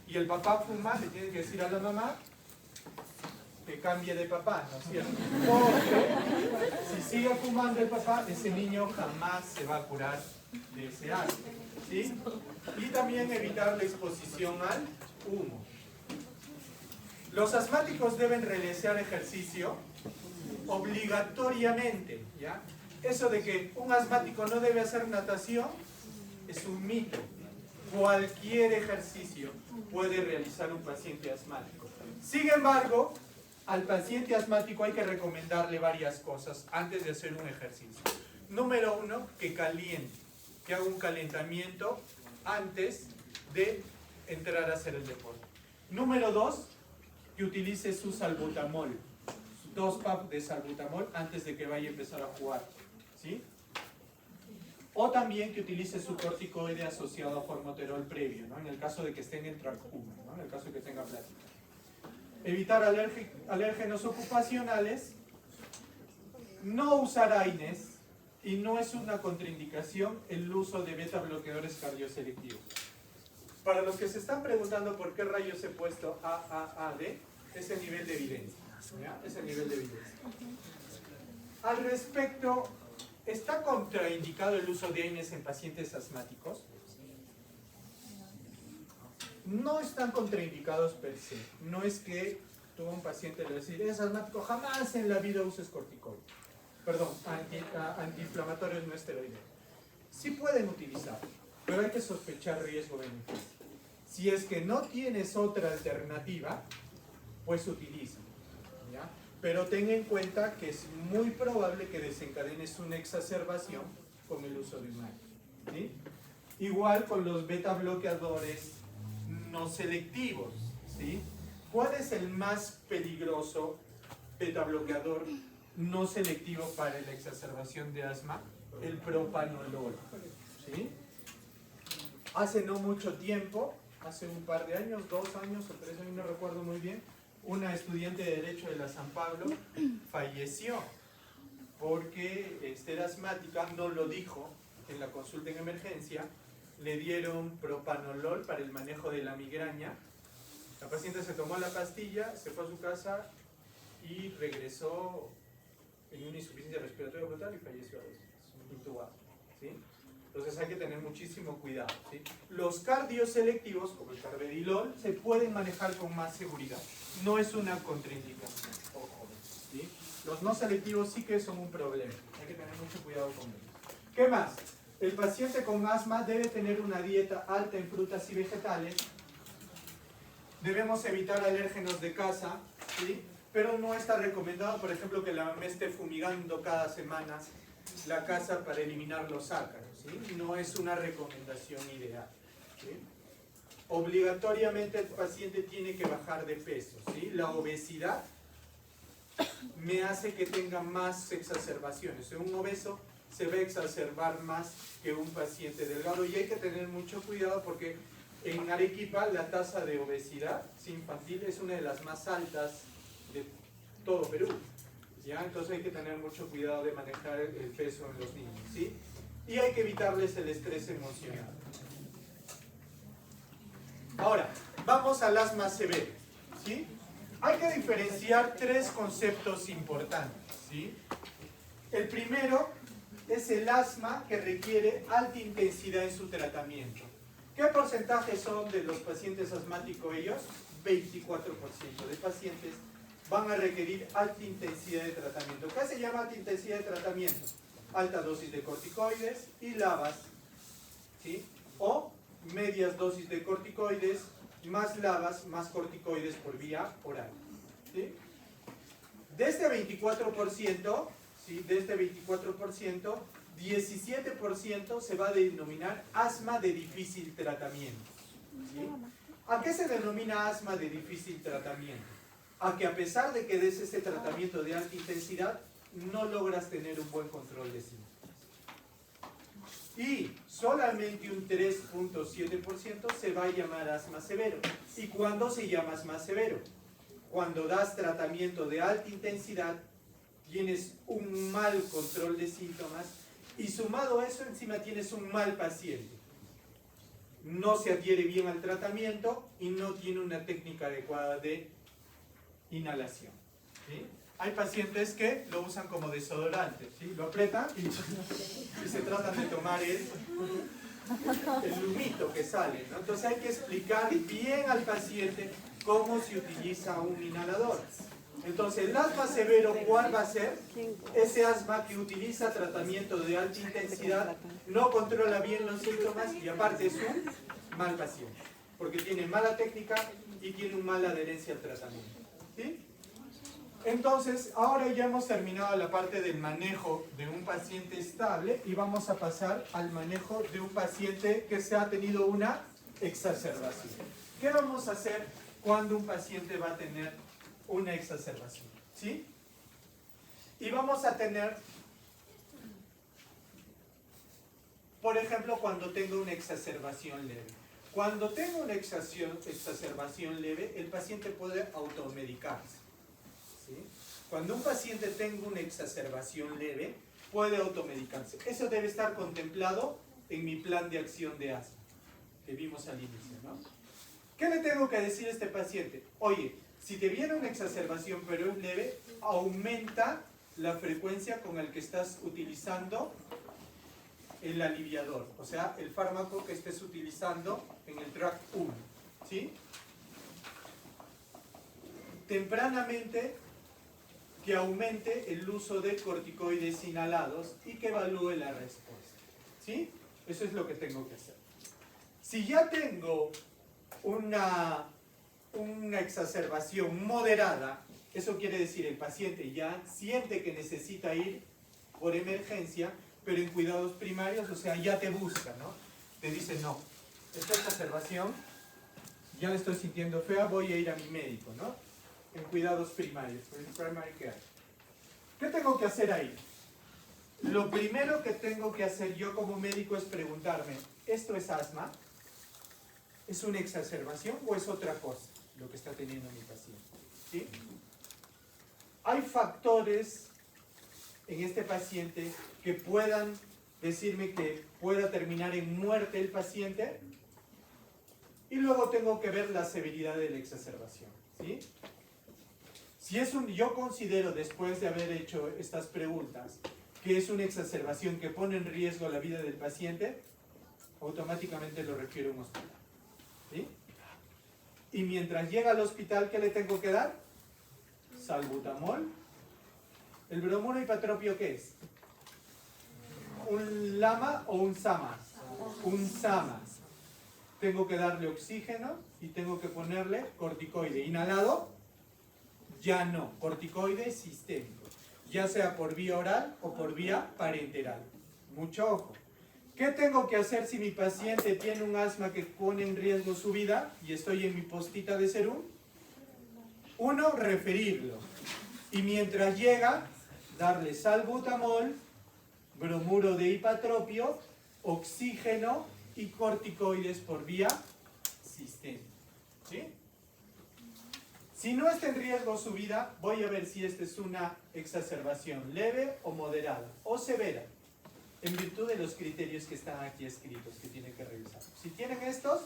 y el papá fuma, le tienes que decir a la mamá que cambie de papá, ¿no es cierto? Porque si sigue fumando el papá, ese niño jamás se va a curar de ese asma, ¿sí? Y también evitar la exposición al humo. Los asmáticos deben realizar ejercicio obligatoriamente, ¿ya? Eso de que un asmático no debe hacer natación es un mito. Cualquier ejercicio puede realizar un paciente asmático. Sin embargo, al paciente asmático hay que recomendarle varias cosas antes de hacer un ejercicio. Número 1, que caliente, que haga un calentamiento antes de entrar a hacer el deporte. Número 2, que utilice su salbutamol. 2 pumps de salbutamol antes de que vaya a empezar a jugar, ¿sí? O también que utilice su corticoide asociado a formoterol previo, ¿no? En el caso de que esté en el tracúmulo, ¿no? En el caso de que tenga plática. Evitar alérgenos ocupacionales, no usar AINES, y no es una contraindicación el uso de beta bloqueadores cardioselectivos. Para los que se están preguntando por qué rayos he puesto AAAD, es el nivel de evidencia. ¿Ya? Es el nivel de evidencia. Al respecto ¿Está contraindicado el uso de AINES en pacientes asmáticos? No están contraindicados per se. No es que tú a un paciente le decir, es asmático, jamás en la vida uses corticoides. Perdón, antiinflamatorios no esteroideos. Sí pueden utilizar, pero hay que sospechar riesgo-beneficio. Si es que no tienes otra alternativa, pues utiliza, ¿ya? Pero ten en cuenta que es muy probable que desencadenes una exacerbación con el uso de un AINE, ¿sí? Igual con los beta bloqueadores no selectivos, ¿sí? ¿Cuál es el más peligroso beta bloqueador no selectivo para la exacerbación de asma? El propanolol, ¿sí? Hace no mucho tiempo, hace un par de años, 2 años o 3 años, no recuerdo muy bien, una estudiante de Derecho de la San Pablo falleció porque era asmática, no lo dijo en la consulta en emergencia, le dieron propanolol para el manejo de la migraña. La paciente se tomó la pastilla, se fue a su casa y regresó en una insuficiencia respiratoria brutal y falleció intubado, ¿sí? Entonces hay que tener muchísimo cuidado, ¿sí? Los cardioselectivos, como el carvedilol, se pueden manejar con más seguridad. No es una contraindicación, ojo, ¿sí? Los no selectivos sí que son un problema. Hay que tener mucho cuidado con ellos. ¿Qué más? El paciente con asma debe tener una dieta alta en frutas y vegetales. Debemos evitar alérgenos de casa, ¿sí? Pero no está recomendado, por ejemplo, que la mamá esté fumigando cada semana la casa para eliminar los ácaros, ¿sí? No es una recomendación ideal, ¿sí? Obligatoriamente el paciente tiene que bajar de peso, ¿sí? La obesidad me hace que tenga más exacerbaciones. Un obeso se va a exacerbar más que un paciente delgado y hay que tener mucho cuidado porque en Arequipa la tasa de obesidad infantil es una de las más altas de todo Perú, ¿ya? Entonces hay que tener mucho cuidado de manejar el peso en los niños, ¿sí? Y hay que evitarles el estrés emocional. Ahora, vamos al asma severo, ¿sí? Hay que diferenciar 3 conceptos importantes, ¿sí? El primero es el asma que requiere alta intensidad en su tratamiento. ¿Qué porcentaje son de los pacientes asmáticos ellos? 24% de pacientes van a requerir alta intensidad de tratamiento. ¿Qué se llama alta intensidad de tratamiento? Alta dosis de corticoides y lavas, ¿sí? O medias dosis de corticoides, más lavas, más corticoides por vía oral, ¿sí? De este 24%, ¿sí? De este 24%, 17% se va a denominar asma de difícil tratamiento, ¿sí? ¿A qué se denomina asma de difícil tratamiento? A que a pesar de que des este tratamiento de alta intensidad, no logras tener un buen control de síntomas. Y solamente un 3.7% se va a llamar asma severo. ¿Y cuándo se llama asma severo? Cuando das tratamiento de alta intensidad, tienes un mal control de síntomas y sumado a eso encima tienes un mal paciente. No se adhiere bien al tratamiento y no tiene una técnica adecuada de inhalación, ¿sí? Hay pacientes que lo usan como desodorante, ¿sí? Lo apretan y se tratan de tomar el humito que sale, ¿no? Entonces hay que explicar bien al paciente cómo se utiliza un inhalador. Entonces el asma severo, ¿cuál va a ser? Ese asma que utiliza tratamiento de alta intensidad, no controla bien los síntomas y aparte es un mal paciente, porque tiene mala técnica y tiene una mala adherencia al tratamiento, ¿sí? Entonces, ahora ya hemos terminado la parte del manejo de un paciente estable y vamos a pasar al manejo de un paciente que se ha tenido una exacerbación. ¿Qué vamos a hacer cuando un paciente va a tener una exacerbación? ¿Sí? Y vamos a tener, por ejemplo, cuando tengo una exacerbación leve. Cuando tengo una exacerbación leve, el paciente puede automedicarse, ¿sí? Cuando un paciente tenga una exacerbación leve, puede automedicarse. Eso debe estar contemplado en mi plan de acción de asma, que vimos al inicio, ¿no? ¿Qué le tengo que decir a este paciente? Oye, si te viene una exacerbación pero es leve, aumenta la frecuencia con el que estás utilizando el aliviador, o sea, el fármaco que estés utilizando en el track 1, ¿sí? Tempranamente que aumente el uso de corticoides inhalados y que evalúe la respuesta, ¿sí? Eso es lo que tengo que hacer. Si ya tengo una exacerbación moderada, eso quiere decir el paciente ya siente que necesita ir por emergencia, pero en cuidados primarios, o sea, ya te busca, ¿no? Te dice, no, esta exacerbación ya la estoy sintiendo fea, voy a ir a mi médico, ¿no? En cuidados primarios, en primary care. ¿Qué tengo que hacer ahí? Lo primero que tengo que hacer yo como médico es preguntarme, ¿esto es asma? ¿Es una exacerbación o es otra cosa lo que está teniendo mi paciente? ¿Sí? Hay factores en este paciente que puedan decirme que pueda terminar en muerte el paciente y luego tengo que ver la severidad de la exacerbación, ¿sí? Si es yo considero, después de haber hecho estas preguntas, que es una exacerbación que pone en riesgo la vida del paciente, automáticamente lo refiero a un hospital, ¿sí? Y mientras llega al hospital, ¿qué le tengo que dar? Salbutamol. ¿El bromuro hipatropio qué es? ¿Un LAMA o un SAMA? Un SAMA. Tengo que darle oxígeno y tengo que ponerle corticoide. ¿Inhalado? Ya no. Corticoide sistémico. Ya sea por vía oral o por vía parenteral. Mucho ojo. ¿Qué tengo que hacer si mi paciente tiene un asma que pone en riesgo su vida y estoy en mi postita de serum? Uno, referirlo. Y mientras llega, darle salbutamol, bromuro de hipatropio, oxígeno y corticoides por vía sistémica. ¿Sí? Si no está en riesgo su vida, voy a ver si esta es una exacerbación leve o moderada o severa, en virtud de los criterios que están aquí escritos, que tienen que revisar. Si tienen estos,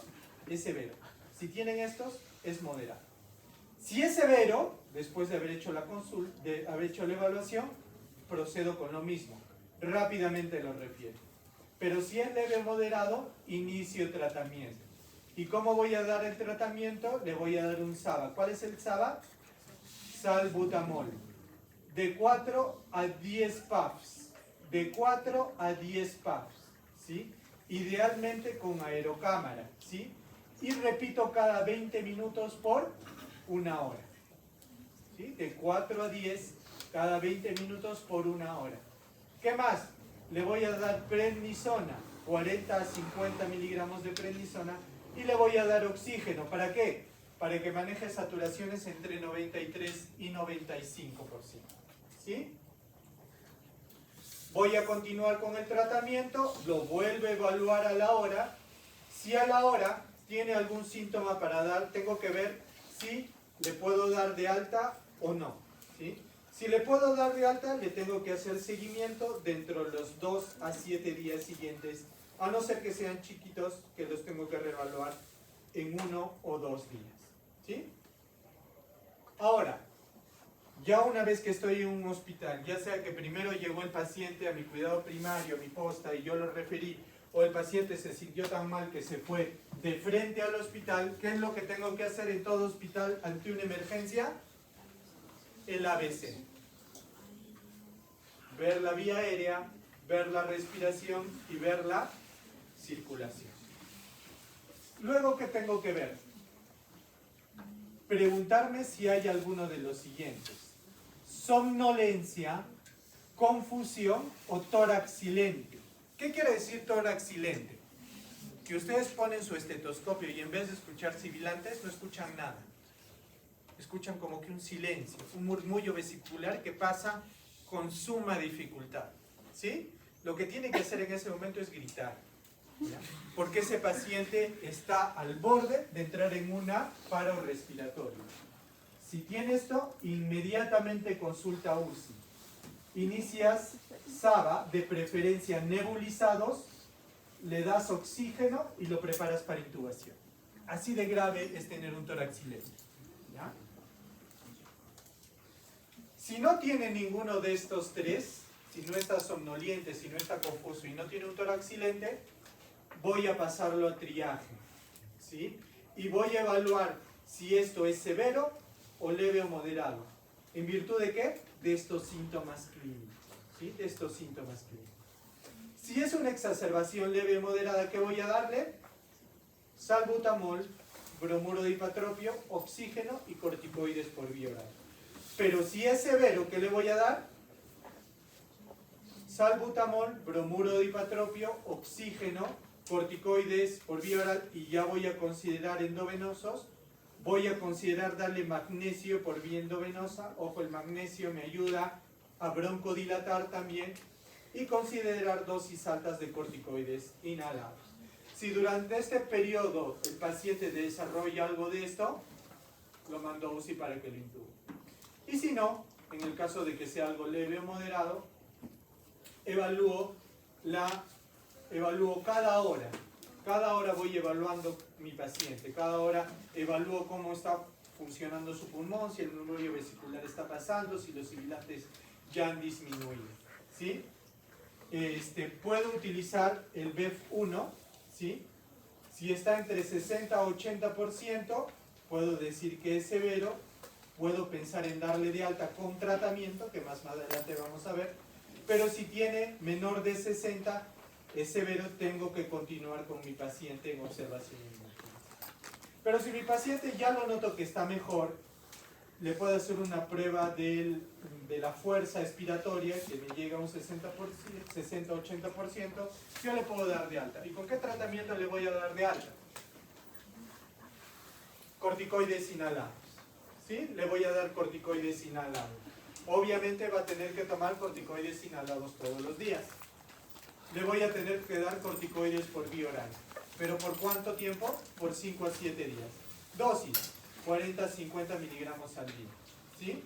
es severo. Si tienen estos, es moderado. Si es severo, después de haber hecho la consulta, de haber hecho la evaluación, procedo con lo mismo. Rápidamente lo refiero. Pero si es leve o moderado, inicio tratamiento. ¿Y cómo voy a dar el tratamiento? Le voy a dar un SABA. ¿Cuál es el SABA? Salbutamol. De 4 a 10 puffs. De 4 a 10 puffs. ¿Sí? Idealmente con aerocámara. ¿Sí? Y repito cada 20 minutos por una hora. ¿Sí? De 4 a 10 cada 20 minutos por una hora. ¿Qué más? Le voy a dar prednisona, 40 a 50 miligramos de prednisona, y le voy a dar oxígeno. ¿Para qué? Para que maneje saturaciones entre 93 y 95%. ¿Sí? Voy a continuar con el tratamiento, lo vuelvo a evaluar a la hora. Si a la hora tiene algún síntoma para dar, tengo que ver si le puedo dar de alta o no. ¿Sí? Si le puedo dar de alta, le tengo que hacer seguimiento dentro de los 2 a 7 días siguientes, a no ser que sean chiquitos, que los tengo que reevaluar en 1 o 2 días. ¿Sí? Ahora, ya una vez que estoy en un hospital, ya sea que primero llegó el paciente a mi cuidado primario, a mi posta, y yo lo referí, o el paciente se sintió tan mal que se fue de frente al hospital, ¿qué es lo que tengo que hacer en todo hospital ante una emergencia? El ABC. Ver la vía aérea, ver la respiración y ver la circulación. Luego, ¿qué tengo que ver? Preguntarme si hay alguno de los siguientes: somnolencia, confusión o tórax silente. ¿Qué quiere decir tórax silente? Que ustedes ponen su estetoscopio y en vez de escuchar sibilantes, no escuchan nada. Escuchan como que un silencio, un murmullo vesicular que pasa con suma dificultad. ¿Sí? Lo que tiene que hacer en ese momento es gritar, ¿ya? Porque ese paciente está al borde de entrar en una paro respiratoria. Si tiene esto, inmediatamente consulta UCI. Inicias SABA, de preferencia nebulizados, le das oxígeno y lo preparas para intubación. Así de grave es tener un tórax silente, ¿ya? Si no tiene ninguno de estos tres, si no está somnoliente, si no está confuso y no tiene un tórax silente, voy a pasarlo a triaje, ¿sí? Y voy a evaluar si esto es severo o leve o moderado. ¿En virtud de qué? De estos síntomas clínicos, ¿sí? De estos síntomas clínicos. Si es una exacerbación leve o moderada, ¿qué voy a darle? Salbutamol, bromuro de hipatropio, oxígeno y corticoides por vía oral. Pero si es severo, ¿qué le voy a dar? Salbutamol, bromuro de hipatropio, oxígeno, corticoides por vía oral y ya voy a considerar endovenosos. Voy a considerar darle magnesio por vía endovenosa. Ojo, el magnesio me ayuda a broncodilatar también. Y considerar dosis altas de corticoides inhalados. Si durante este periodo el paciente desarrolla algo de esto, lo mando a UCI para que lo intuba. Y si no, en el caso de que sea algo leve o moderado, evalúo cada hora. Cada hora voy evaluando mi paciente. Cada hora evalúo cómo está funcionando su pulmón, si el murmullo vesicular está pasando, si los sibilantes ya han disminuido. ¿Sí? Puedo utilizar el BEF1, ¿sí? Si está entre 60 a 80%, puedo decir que es severo. Puedo pensar en darle de alta con tratamiento, que más adelante vamos a ver. Pero si tiene menor de 60, es severo, tengo que continuar con mi paciente en observación inmune. Pero si mi paciente ya lo noto que está mejor, le puedo hacer una prueba de la fuerza expiratoria, que me llega a un 60-80%, yo le puedo dar de alta. ¿Y con qué tratamiento le voy a dar de alta? Corticoides inhalados. ¿Sí? Le voy a dar corticoides inhalados. Obviamente va a tener que tomar corticoides inhalados todos los días. Le voy a tener que dar corticoides por vía oral. ¿Pero por cuánto tiempo? Por 5 a 7 días. Dosis, 40 a 50 miligramos al día. ¿Sí?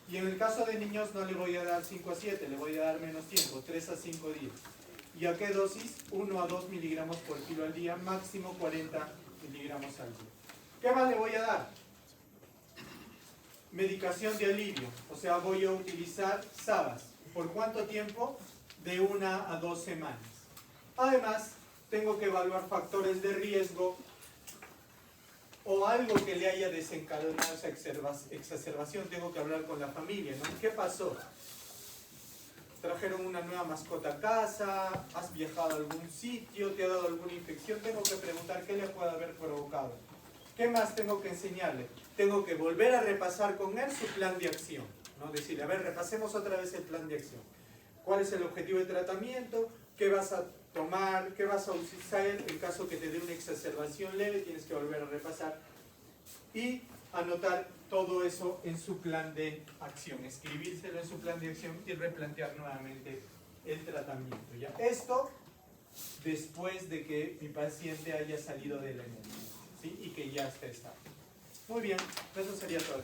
Y en el caso de niños no le voy a dar 5 a 7, le voy a dar menos tiempo, 3 a 5 días. ¿Y a qué dosis? 1 a 2 miligramos por kilo al día, máximo 40 miligramos al día. ¿Qué más le voy a dar? Medicación de alivio, o sea, voy a utilizar SABAS. ¿Por cuánto tiempo? De 1 a 2 semanas. Además, tengo que evaluar factores de riesgo o algo que le haya desencadenado esa exacerbación. Tengo que hablar con la familia, ¿no? ¿Qué pasó? ¿Trajeron una nueva mascota a casa? ¿Has viajado a algún sitio? ¿Te ha dado alguna infección? Tengo que preguntar qué le puede haber provocado. ¿Qué más tengo que enseñarle? Tengo que volver a repasar con él su plan de acción, ¿no? Decirle, a ver, repasemos otra vez el plan de acción. ¿Cuál es el objetivo de tratamiento? ¿Qué vas a tomar? ¿Qué vas a usar en caso que te dé una exacerbación leve? Tienes que volver a repasar y anotar todo eso en su plan de acción, escribírselo en su plan de acción y replantear nuevamente el tratamiento. ¿Ya? Esto después de que mi paciente haya salido de la emergencia, ¿sí? Y que ya esté estable. Muy bien, eso sería todo.